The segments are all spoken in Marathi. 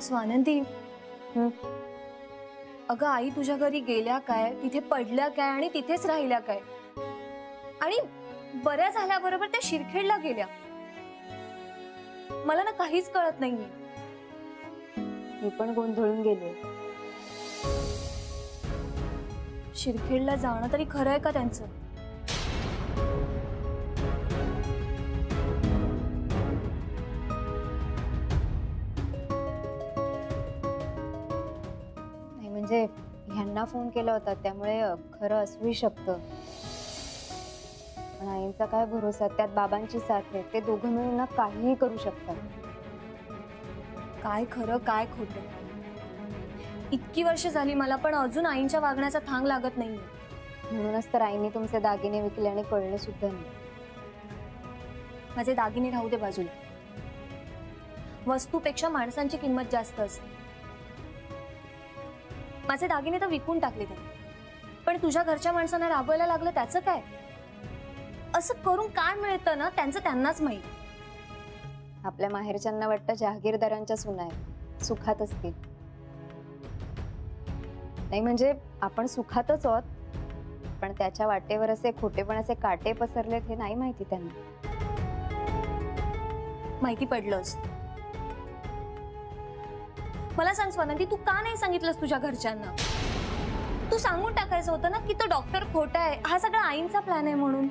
स्वानंदी, अगं आई तुझ्या घरी गेल्या काय, तिथे पडल्या काय आणि तिथेच राहिल्या काय, आणि बऱ्या झाल्याबरोबर त्या शिरखेडला गेल्या. मला ना काहीच कळत नाहीये. मी पण गोंधळून गेले. शिरखेडला जाणं तरी खरं आहे का त्यांचं? नाही म्हणजे ह्यांना फोन केला होता त्यामुळे खरं असूही शकतं. पण आईंचा काय भरोसा, त्यात बाबांची साथ आहे. ते दोघं मिळून ना काहीही करू शकतात. काय खरं काय खोटं, इतकी वर्ष झाली मला, पण अजून आईंच्या वागण्याचा थांग लागत नाहीये. म्हणूनच तर आईने तुमचे दागिने विकले आणि कळलं सुद्धा नाही. माझे दागिने राहू दे बाजूला. वस्तूपेक्षा माणसांची किंमत जास्त असते. माझे दागिने तर विकून टाकले त्यांनी, पण तुझ्या घरच्या माणसांना राबवायला लागलं त्याचं काय? असं करून काय मिळतं ना त्यांचं त्यांनाच माहित. आपल्या माहेरच्यांना वाटतं जहागीरदारांच्या सुना आहेत, सुखात असतील. नाही म्हणजे आपण सुखातच आहोत, पण त्याच्या वाटेवर असे खोटेपणाचे काटे पसरलेत हे नाही माहिती त्यांना. माहिती पडलंच. मला सांग स्वानंदी, तू का नाही सांगितलंस तुझ्या घरच्यांना? तू सांगून टाकायचं होतं ना की तो डॉक्टर खोटा आहे, हा सगळा आईंचा प्लॅन आहे म्हणून.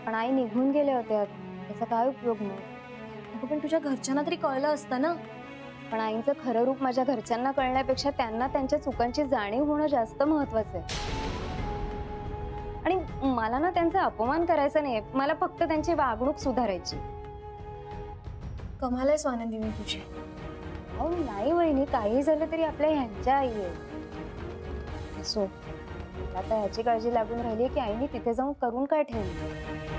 पण आई निघून गेल्या होत्या, त्याचा काय उपयोग नाही. पण तुझ्या घरच्यांना तरी कळलं असतं ना. पण आईंचं खरं रूप माझ्या घरच्यांना कळण्यापेक्षा त्यांना त्यांच्या चुकांची जाणीव होणं जास्त महत्वाचं आहे. आणि मला ना त्यांचा अपमान करायचा नाही, मला फक्त त्यांची वागणूक सुधारायची. कमाल आहे स्वानंदी मी तुझी. अहो नाही वहिनी, काही झालं तरी आपल्या ह्यांच्या आई आहे. असो, आता ह्याची काळजी लागून राहिली की आईने तिथे जाऊन करून काय ठेवलं.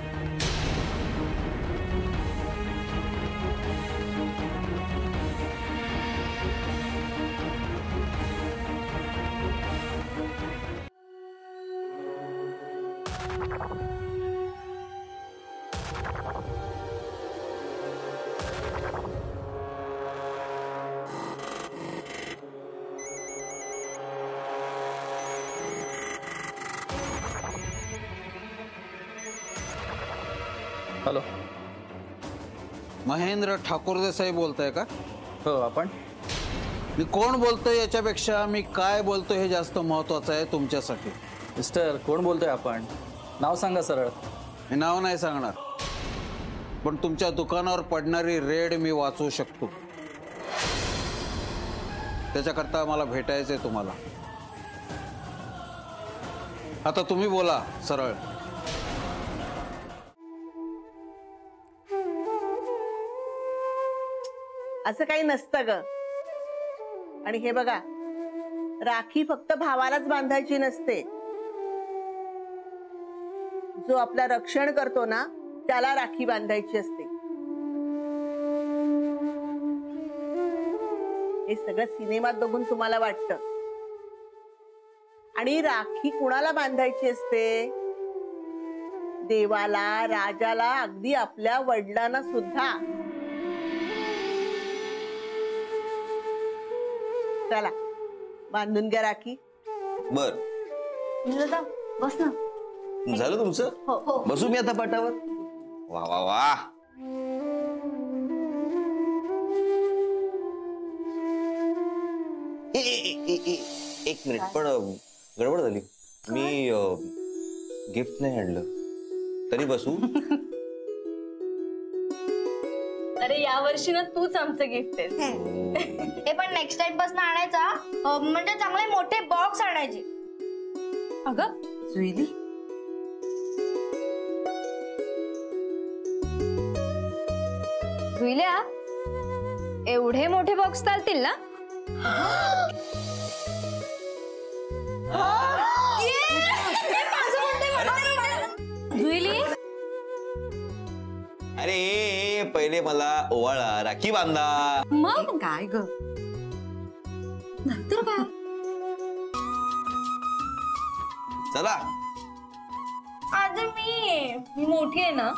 हॅलो, महेंद्र ठाकूर देसाई बोलताय का? हो आपण. मी कोण बोलतोय याच्यापेक्षा मी काय बोलतोय हे जास्त महत्वाचं आहे तुमच्यासाठी. मिस्टर कोण बोलतोय आपण? नाव सांगा सरळ. मी नाव नाही सांगणार, पण तुमच्या दुकानावर पडणारी रेड मी वाचवू शकतो. त्याच्याकरता मला भेटायचंय तुम्हाला. आता तुम्ही बोला सरळ. असं काही नसतं ग. आणि हे बघा, राखी फक्त भावालाच बांधायची नसते. जो आपलं रक्षण करतो ना त्याला राखी बांधायची असते. हे सगळं सिनेमात बघून तुम्हाला वाटतं. आणि राखी कुणाला बांधायची असते? देवाला, राजाला, अगदी आपल्या वडिलांना सुद्धा. चला बांधून घ्या राखी. बर, बस ना. झालं तुमचं? हो. बसू मी आता पाटावर. वा वा वा. एक मिनिट, पण गडबड झाली. मी गिफ्ट नाही आणलं, तरी बसू? अरे या वर्षी ना तूच आमचं गिफ्ट आहे. ते पण नेक्स्ट टाइम पासून आणायचा, म्हणजे चांगले मोठे बॉक्स आणायचे. अगं जुईली, जुईल्या, एवढे मोठे बॉक्स चालतील ना? जुईली, अरे पहिले मला ओवाळा, राखी बांधा. मग काय ग? नंतर काय? चला. आज मी मोठी आहे ना.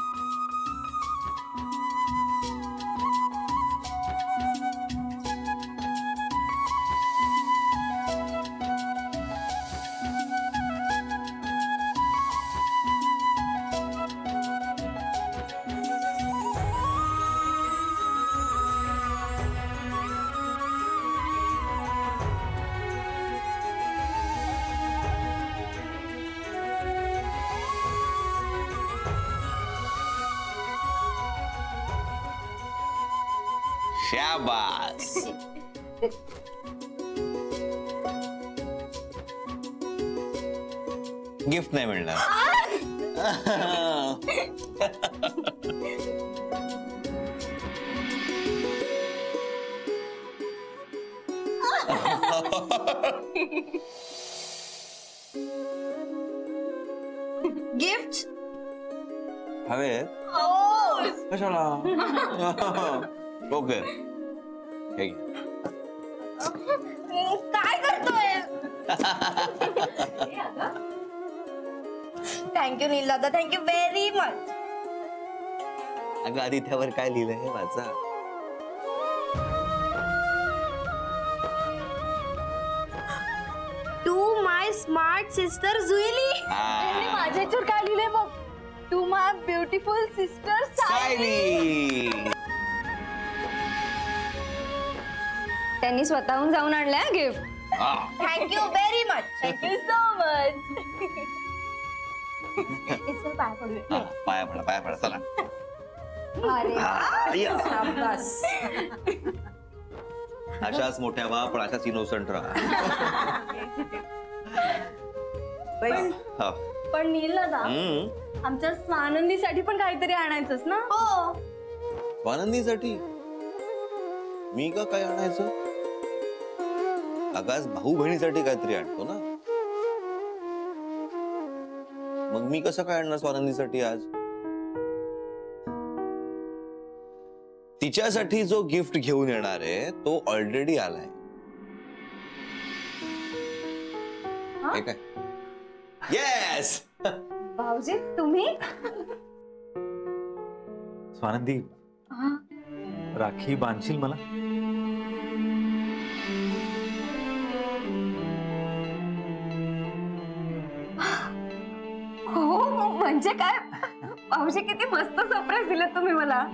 शाबास. गिफ्ट नाही मिळणार. गिफ्ट हवे कशाला? ओके हे घे. काय करतोय? थँक्यू नील दादा, थँक्यू व्हेरी मच. अगं आधी त्यावर काय लिहिलंय हे वाचा. To my smart sister Juilee. हा. माझ्या याच्यावर काय लिहिलंय बघ. To my beautiful sister Sayali. त्यांनी स्वतःहून जाऊन आणलंय gift. Thank you very much. Thank you so much. पाया पडा चला. अशाच मोठ्या व्हा पण अशाच इनोसंट राहा. हो. पण नील दादा, हम्म. आमच्या स्वानंदीसाठी पण काहीतरी आणायचंच ना. हो. स्वानंदीसाठी मी का काय आणायचं? आकाश भाऊ बहिणीसाठी काहीतरी आणतो ना. मग मी कसं काय आणणार स्वानंदीसाठी आज? तिच्यासाठी जो गिफ्ट घेऊन येणार आहे तो ऑलरेडी आलाय. हे काय? येस. भाऊजी तुम्ही स्वानंदी, राखी बांधशील मला? हो म्हणजे काय भाऊजी, किती मस्त सरप्राईज दिलं तुम्ही मला.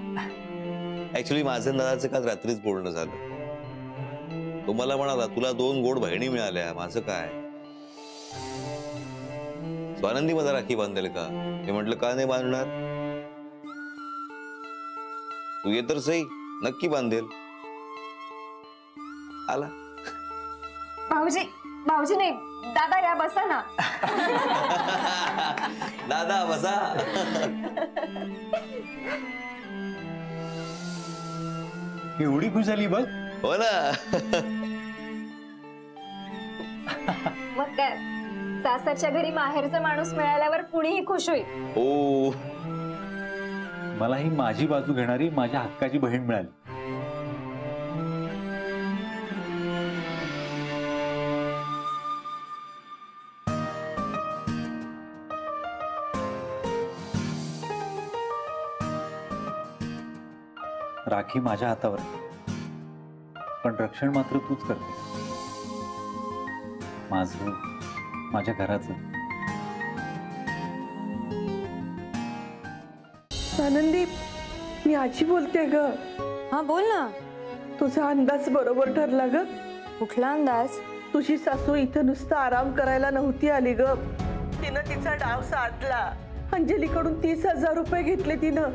ऍक्च्युली माझं दादाचं काल रात्रीच बोलणं झालं. तो मला म्हणाला तुला 2 गोड बहिणी मिळाल्या, माझं काय? स्वानंदी मला राखी बांधेल का? मी म्हटलं का नाही बांधणार? तू ये तर सही, नक्की बांधेल. आला. भाऊजी नाही दादा, या बसा ना. दादा बसा. एवढी खुश झाली बघ. हो ना. मग काय, सासरच्या घरी माहेरचा माणूस मिळाल्यावर कुणीही खुश होईल. ओ. मला ही माझी बाजू घेणारी माझ्या हक्काची बहीण मिळाली. राखी माझ्या हातावर आहे, पण रक्षण मात्र तूच करते. माझं, माझ्या घराचं. आनंदी, मी आजी बोलते ग. हा बोल ना. तुझा अंदाज बरोबर ठरला ग. कुठला अंदाज? तुझी सासू इथं नुसतं आराम करायला नव्हती आली ग. तिनं तिचा डाव साधला. अंजलीकडून 30,000 रुपये घेतले तिनं.